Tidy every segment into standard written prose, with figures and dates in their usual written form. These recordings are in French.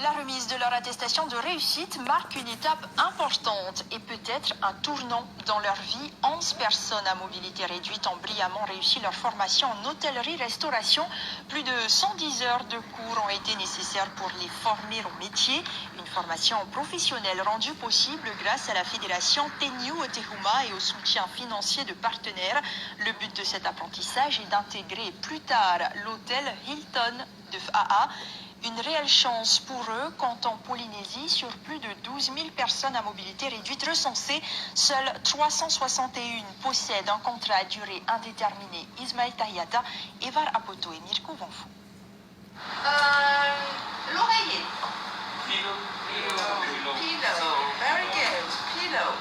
La remise de leur attestation de réussite marque une étape importante et peut-être un tournant dans leur vie. 11 personnes à mobilité réduite ont brillamment réussi leur formation en hôtellerie-restauration. Plus de 110 heures de cours ont été nécessaires pour les former au métier. Une formation professionnelle rendue possible grâce à la fédération Tenyu Otehuma et au soutien financier de partenaires. Le but de cet apprentissage est d'intégrer plus tard l'hôtel Hilton de Fa'a. Une réelle chance pour eux quand en Polynésie, sur plus de 12 000 personnes à mobilité réduite recensées, seules 361 possèdent un contrat à durée indéterminée. Ismaël Tahiata, Evar Apoto et Mirko Vanfou. L'oreiller. Pillow. Very good. Pillow.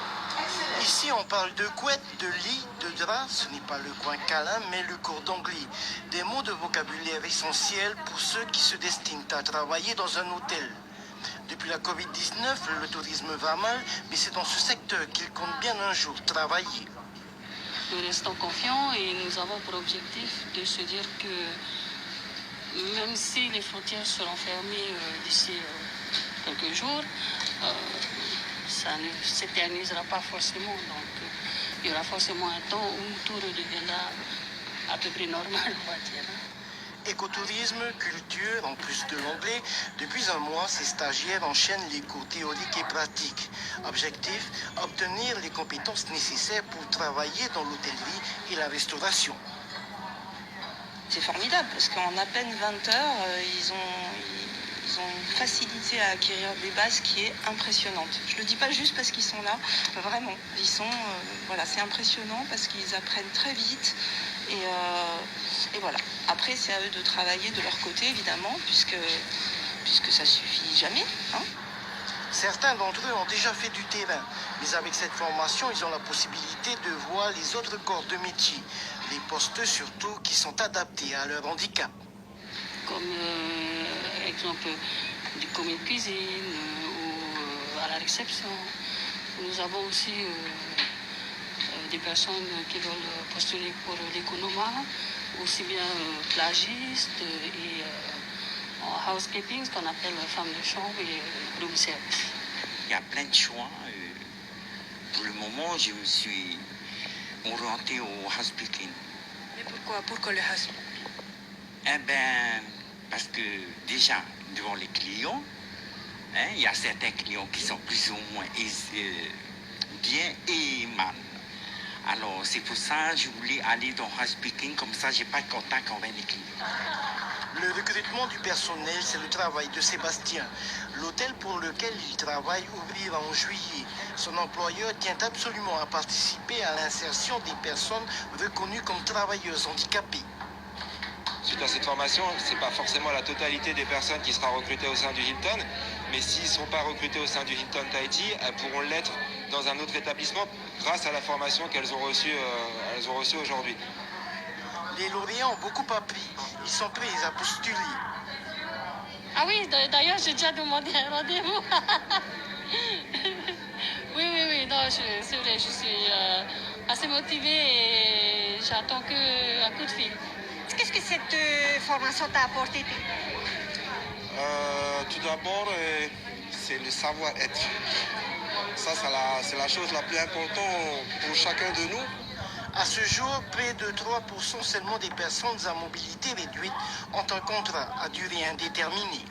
Ici, on parle de couette, de lit, de drap. Ce n'est pas le coin câlin, mais le cordon gris. Des mots de vocabulaire essentiels pour ceux qui se destinent à travailler dans un hôtel. Depuis la Covid-19, le tourisme va mal, mais c'est dans ce secteur qu'ils comptent bien un jour travailler. Nous restons confiants et nous avons pour objectif de se dire que même si les frontières seront fermées d'ici quelques jours, ça ne s'éternisera pas forcément. Donc, il y aura forcément un temps où tout redeviendra à peu près normal, on va dire. Écotourisme, culture, en plus de l'anglais, depuis un mois, ces stagiaires enchaînent les cours théoriques et pratiques. Objectif, obtenir les compétences nécessaires pour travailler dans l'hôtellerie et la restauration. C'est formidable parce qu'en à peine 20 heures, ils ont une facilité à acquérir des bases qui est impressionnante. Je ne le dis pas juste parce qu'ils sont là, vraiment. Voilà, c'est impressionnant parce qu'ils apprennent très vite et voilà. Après, c'est à eux de travailler de leur côté, évidemment, puisque ça suffit jamais. Hein. Certains d'entre eux ont déjà fait du terrain, mais avec cette formation, ils ont la possibilité de voir les autres corps de métier, les postes surtout qui sont adaptés à leur handicap. Comme exemple du commis de cuisine ou à la réception. Nous avons aussi des personnes qui veulent postuler pour l'économa, aussi bien plagistes et en housekeeping, ce qu'on appelle femme de chambre et room service. Il y a plein de choix. Pour le moment, je me suis orienté au housekeeping. Mais pourquoi le housekeeping? Eh bien, parce que déjà, devant les clients, il y a certains clients qui sont plus ou moins bien aimables. Alors, c'est pour ça que je voulais aller dans housekeeping, comme ça, je n'ai pas de contact avec les clients. Le recrutement du personnel, c'est le travail de Sébastien. L'hôtel pour lequel il travaille ouvrira en juillet. Son employeur tient absolument à participer à l'insertion des personnes reconnues comme travailleuses handicapées. Suite à cette formation, ce n'est pas forcément la totalité des personnes qui sera recrutée au sein du Hilton, mais s'ils ne sont pas recrutés au sein du Hilton Tahiti, elles pourront l'être dans un autre établissement grâce à la formation qu'elles ont reçue aujourd'hui. Les lauréats ont beaucoup appris. Ils sont prêts à postuler. Ah oui, d'ailleurs, j'ai déjà demandé un rendez-vous. Oui, non, c'est vrai, je suis assez motivée et j'attends qu'un coup de fil. Qu'est-ce que cette formation t'a apporté? Tout d'abord, c'est le savoir-être. Ça, c'est la chose la plus importante pour chacun de nous. À ce jour, près de 3% seulement des personnes à mobilité réduite ont un contrat à durée indéterminée.